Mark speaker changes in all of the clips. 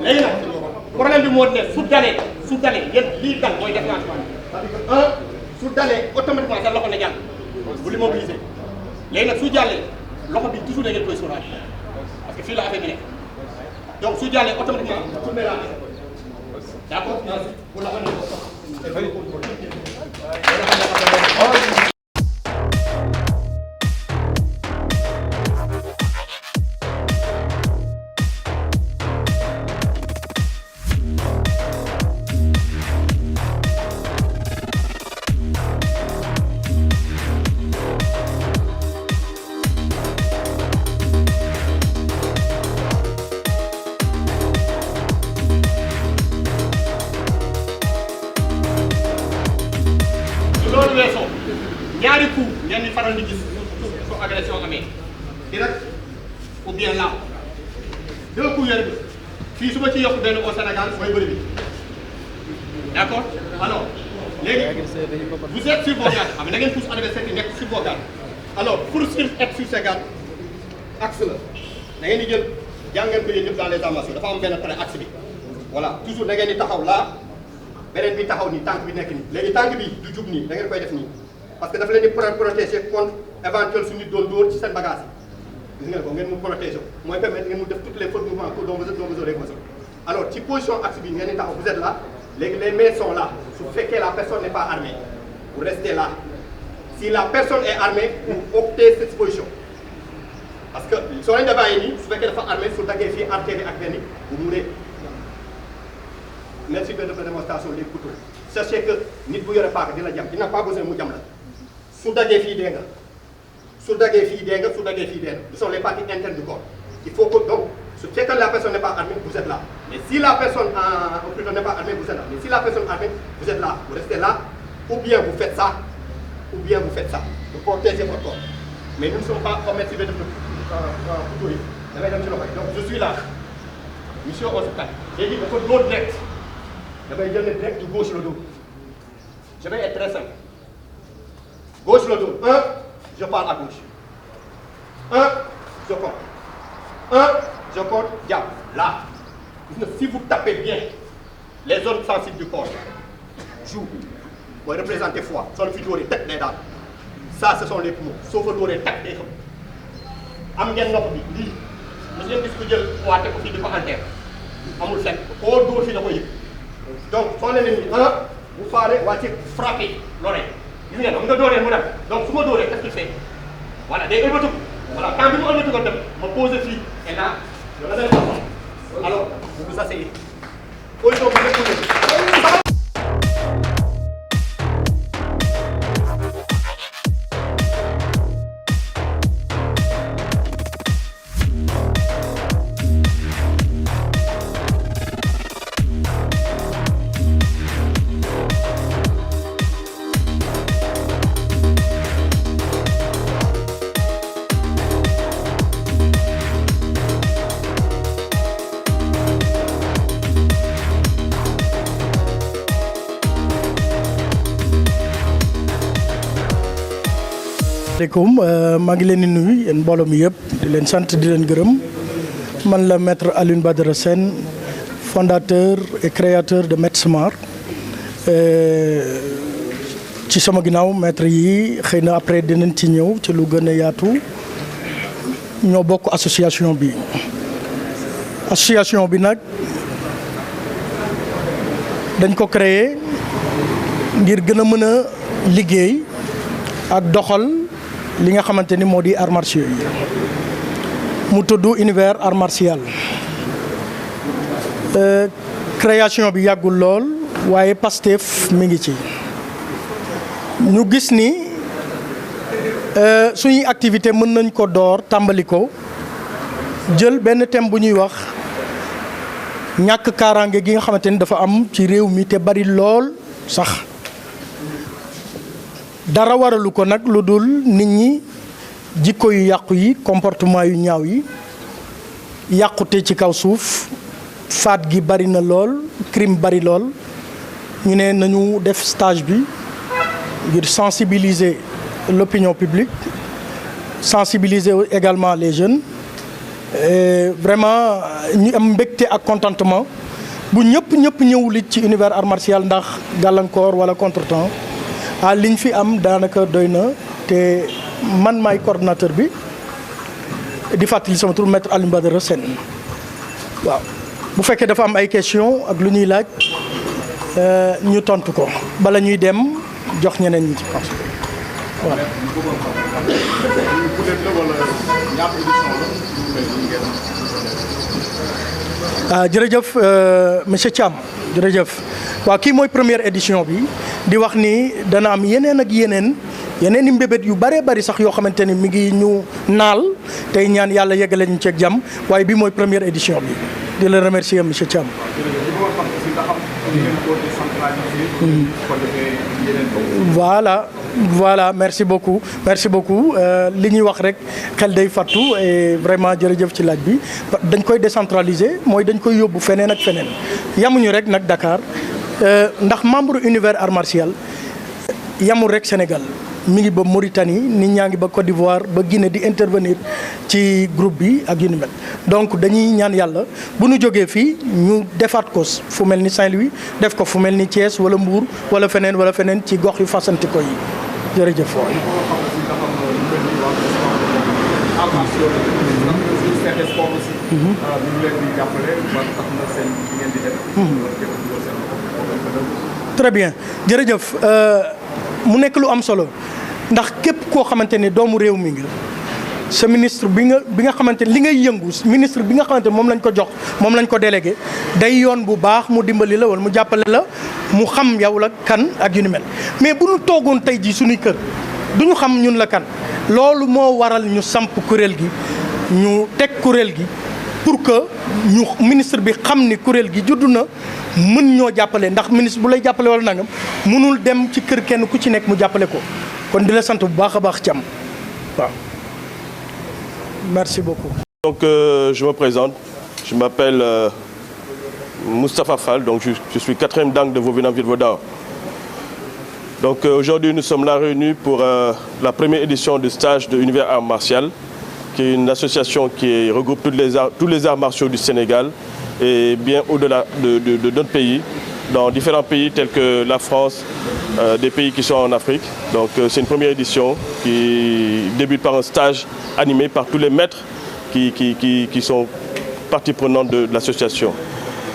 Speaker 1: léegi nag problème bi moo ne su dalee yéen lii dal mooy déclenchement su dalee automatiquement sa loxo na jàll bu l'immobiliser léegi nag su jàllee loxo bi toujours da ngeen koy sóoraale parce que fii la affaire bi nekk donc su jàllee automatiquement tourner la d'accord bu loxo ne loolu weesoo ñaari coup ngeen di faral di gis su agression amee direct ou bien là deux coups yooyu fii su ma ci yokk benn au Sénégal mooy bëri bi d'accord alors léegi vous êtes sur vos gardes xam nga da ngeen pousse adversaire yi nekk sur vos gardes alors pour être sur ses gardes axe la da ngeen di jël jàngeen ko yéen ñëpp dans les armations dafa am benn trait axe bi voilà toujours da ngeen di taxaw là beneen bi taxaw nii tànk bi nekk nii léegi tànk bi du jub nii da ngeen koy def nii parce que dafa leen di protéger contre éventuel su nit doon dóor ci seen bagage yi gis ngeen ko ngeen mu protéger mooy permettre ngeen mu def toutes les fautes mouvements dont vous aurez besoin alors ci position axe bi ngeen di taxaw vous êtes là léegi les mains sont là su fekkee la personne n'est pas armée vous restez là si la personne est armée vous optez cette position parce que soo leen defee nii su fekkee dafa armé su daggee fii artère ak benn bu muree merci de la démonstration les couteaux sachez que nit bu yore paaka dina jam dina pas besoin mu jam la su daggee fii dee nga su daggee fii dee nga su daggee fii dee nga ce sont les parties internes du corps il faut que donc su fekkee la personne n'est pas armée vous êtes là mais si la personne plutôt n'est pas armée vous êtes là mais si la personne armée vous êtes là vous restez là ou bien vous faites ça ou bien vous faites ça pour protéger votre corps mais nous ne sommes pas remerciés de couteau yi damay dem ci loxo yi donc je suis là monsieur Oscar léegi dafa dóor direct damay jël direct gauche le dos je vais être très simple gauche le dos 1 je pars à gauche 1 je compte 1 je compte jàpp là si vous tapez bien les zones sensibles du corps joue mooy représenter foie soo la fi dóoree teg day daal ça ce sont les poumons soo fa dóoree teg day xam am ngeen nopp bi lii mos ngeen gis ko jël poids teg ko fii di ko enterre amul fekk koo dóor fii da koy yëg donc soo leen nii bu faaree wàcce frappé l'oreille gis ngeen am nga dooree mu dem donc su ma dooree qu'est-ce qu'il fait voilà day ëlbatiku voilà temps bi mu ëlbatiku ko dem ma posé fii et là de la même façon alors vous vous asseyez position bi nga
Speaker 2: asalaamaaleykum maa ngi leen di nuyu yéen mbooloo mi yëpp di leen sant di leen gërëm man la maître Alioune Badara Sène fondateur et créateur de Metsmar ci sama ginnaaw maître yi xëy na après dinañ ci ñëw ci lu gën a yaatu ñoo bokk association bi nag dañ ko créer ngir gën a mën a liggéey ak doxal li nga xamante ni moo di arts martiaux yi mu tudd univers art martial création bi yàggul lool waaye Pastef mi ngi ci ñu gis ni suñuy activité mën nañ ko door tàmbali ko jël benn thème bu ñuy wax ñàkk kaaraange gi nga xamante ni dafa am ci réew mi te bari lool sax dara waralu ko nag lu dul nit ñi jikko yu yàqu yi comportement yu ñaaw yi yàqute ci kaw suuf faat gi bari na lool crime bari lool ñu ne nañu def stage bi ngir sensibiliser l'opinion publique, sensibiliser également les jeunes et vraiment ñu am mbégte ak contentement bu ñëpp ñëw li ci univers art martial ndax gàllankoor wala contretemps liñ fi am daanaka doy na te man maay coordonnateur bi di fàttali sama tur maître Alioune Badara Sène waaw bu fekkee dafa am ay question ak lu ñuy laaj ñu tontu ko bala ñuy dem jox ñeneen ñi ci pass voilà. Jërëjëf monsieur Thiam jërëjëf waaw kii mooy première édition bi di wax ni dana am yeneen ak yeneen i mbébét yu bëree bëri sax yoo xamante ni mi ngi ñu naal tey ñaan yàlla yeggale ñu ceeg jàmm waaye bi mooy première édition bi di la remercier monsieur Thiam. Voilà merci beaucoup li ñuy wax rek xel day fattu et vraiment jërëjëf ci laaj bi dañ koy décentraliser mooy dañ koy yóbbu feneen ak feneen yamuñu rek nag Dakar ndax membre univers art martial yamul rek Sénégal mi ngi ba Mauritanie nit ñaa ngi ba Côte d'Ivoire ba Guinée di intervenir ci groupe bi ak yu ni mel donc dañuy ñaan yàlla bu ñu jógee fii ñu defaat ko fu mel ni Saint-Louis def ko fu mel ni Thiès wala Mbour wala feneen ci gox yu fasanti ko yi jërëjëf waay. Très bien jërëjëf mu nekk lu am solo ndax képp koo xamante ne doomu réew mi nga sa ministre bi nga xamante ne li ngay yëngu ministre bi nga xamante ne moom lañ ko jox moom lañ ko délégué day yoon bu baax mu dimbali la wala mu jàppale la mu xam yow la kan ak yu ni mel mais bu ñu toogoon tey jii suñuy kër du ñu xam ñun la kan loolu moo waral ñu samp kuréel gi ñu teg kuréel gi pour que ñu ministre bi xam ni kuréel gi juddu na mën ñoo jàppale ndax ministre bu lay jàppale wala nangam mënul dem ci kër kenn ku ci nekk mu jàppale ko kon di la sant bu baax a baax ci am waaw merci beaucoup.
Speaker 3: Donc je me présente, je m'appelle Moustapha Fall, donc je suis 4e dan de Vauvinam-Ville-Vaudan. Donc aujourd'hui nous sommes là réunis pour la première édition du stage de Univers Art Martial, qui est une association qui regroupe tous les arts martiaux du Sénégal et bien au-delà de notre pays, dans différents pays tels que la France, des pays qui sont en Afrique. Donc c'est une première édition qui débute par un stage animé par tous les maîtres qui sont partie prenante de l'association.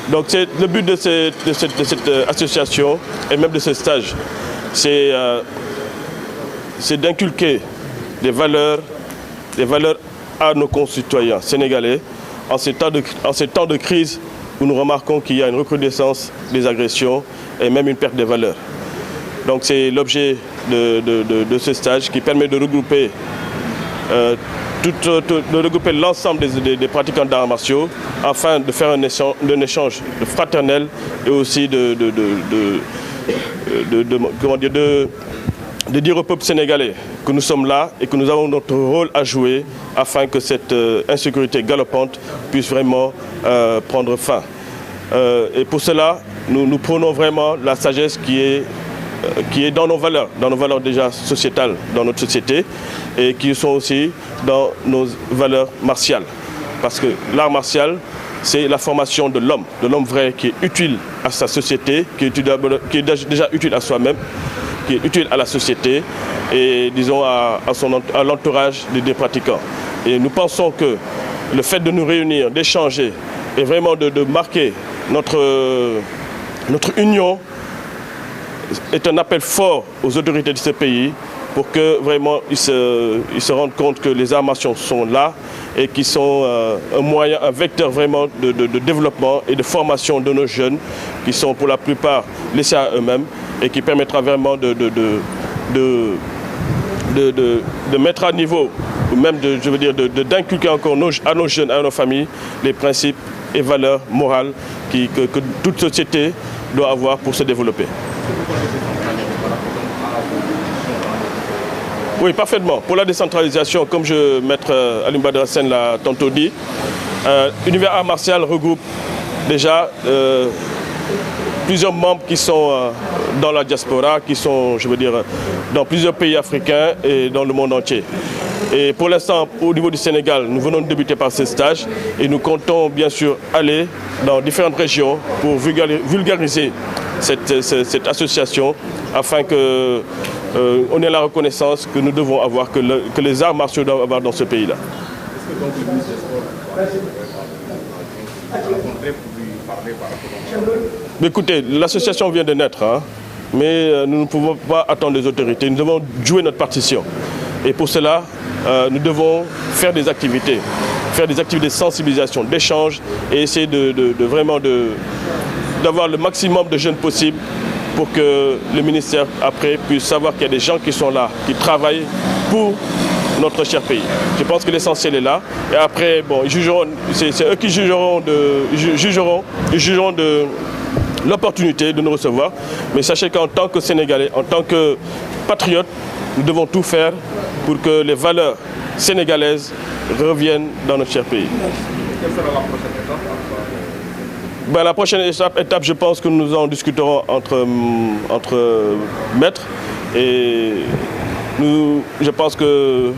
Speaker 3: Donc le but de cette association et même de ce stage, c'est d'inculquer des valeurs à nos concitoyens sénégalais en ces temps de crise où nous remarquons qu'il y a une recrudescence des agressions et même une perte des valeurs. Donc c'est l'objet de ce stage qui permet de regrouper l'ensemble des pratiquants d'arts martiaux afin de faire un échange fraternel et aussi de dire au peuple sénégalais que nous sommes là et que nous avons notre rôle à jouer afin que cette insécurité galopante puisse vraiment prendre fin. Et pour cela, nous prônons vraiment la sagesse qui est dans nos valeurs déjà sociétales dans notre société et qui sont aussi dans nos valeurs martiales. Parce que l'art martial, c'est la formation de l'homme vrai qui est utile à sa société, qui est déjà utile à soi-même, qui est utile à la société et disons à l'entourage des pratiquants. Et nous pensons que le fait de nous réunir, d'échanger et vraiment de marquer notre union est un appel fort aux autorités de ce pays pour que vraiment ils se rendent compte que les arts martiaux sont là et qui sont un moyen, un vecteur vraiment de développement et de formation de nos jeunes qui sont pour la plupart laissés à eux-mêmes et qui permettra vraiment de mettre à niveau ou même d'inculquer encore à nos jeunes, à nos familles les principes et valeurs morales que toute société doit avoir pour se développer. Oui, parfaitement. Pour la décentralisation, comme Maître Alioune Badara Sène l'a tantôt dit, Univers Art Martial regroupe déjà plusieurs membres qui sont dans la diaspora, qui sont, je veux dire, dans plusieurs pays africains et dans le monde entier. Et pour l'instant, au niveau du Sénégal, nous venons de débuter par ce stage et nous comptons bien sûr aller dans différentes régions pour vulgariser cette association afin que on ait la reconnaissance que nous devons avoir, que les arts martiaux doivent avoir dans ce pays-là.
Speaker 4: Est-ce que donc le ministre des Sports rencontré pour lui parler par rapport à...
Speaker 3: Écoutez, l'association vient de naître, hein, mais nous ne pouvons pas attendre les autorités. Nous devons jouer notre partition. Et pour cela, nous devons faire des activités de sensibilisation, d'échange et essayer vraiment d'avoir le maximum de jeunes possible pour que le ministère après puisse savoir qu'il y a des gens qui sont là, qui travaillent pour notre cher pays. Je pense que l'essentiel est là. Et après, bon, c'est eux qui jugeront de l'opportunité de nous recevoir. Mais sachez qu'en tant que Sénégalais, en tant que patriotes, nous devons tout faire pour que les valeurs sénégalaises reviennent dans notre cher pays.
Speaker 4: Quelle sera la prochaine étape?
Speaker 3: La prochaine étape, je pense que nous en discuterons entre maîtres. Et je pense que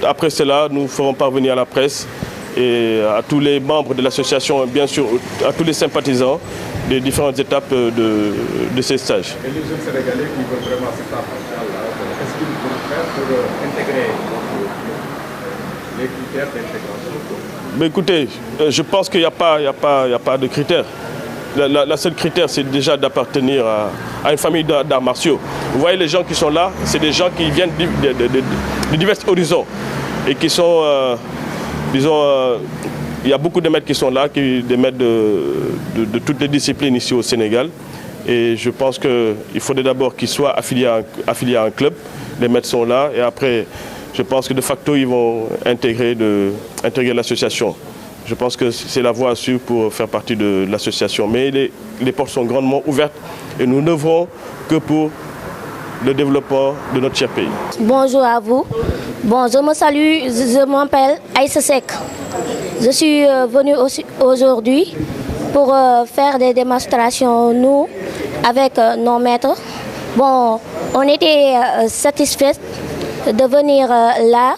Speaker 3: après cela, nous ferons parvenir à la presse et à tous les membres de l'association, bien sûr, à tous les sympathisants des différentes étapes de ces stages.
Speaker 4: Et les jeunes Sénégalais qui veulent vraiment cette approche-là, est-ce qu'ils vont faire pour intégrer les critères d'intégration?
Speaker 3: Mais écoutez, je pense qu'il n'y a pas de critères. La seule critère, c'est déjà d'appartenir à une famille d'arts martiaux. Vous voyez, les gens qui sont là, c'est des gens qui viennent de divers horizons et qui sont, disons, il y a beaucoup de maîtres qui sont là, des maîtres de toutes les disciplines ici au Sénégal. Et je pense qu'il faudrait d'abord qu'ils soient affiliés à un club. Les maîtres sont là et après, je pense que de facto, ils vont intégrer l'association. Je pense que c'est la voie à suivre pour faire partie de l'association. Mais les portes sont grandement ouvertes et nous n'œuvrons que pour le développement de notre cher pays.
Speaker 5: Bonjour à vous. Bon, je me salue, je m'appelle Aïssa Sek. Je suis venue aujourd'hui pour faire des démonstrations, nous, avec nos maîtres. Bon, on était satisfaits de venir là,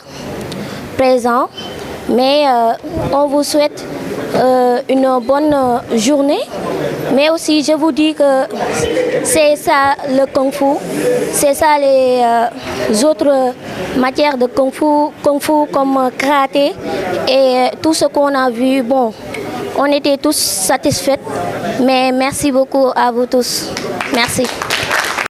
Speaker 5: présent, mais on vous souhaite une bonne journée. Mais aussi, je vous dis que c'est ça le Kung Fu, c'est ça les autres matières de Kung Fu comme karaté et tout ce qu'on a vu. Bon, on était tous satisfaits, mais merci beaucoup à vous tous. Merci.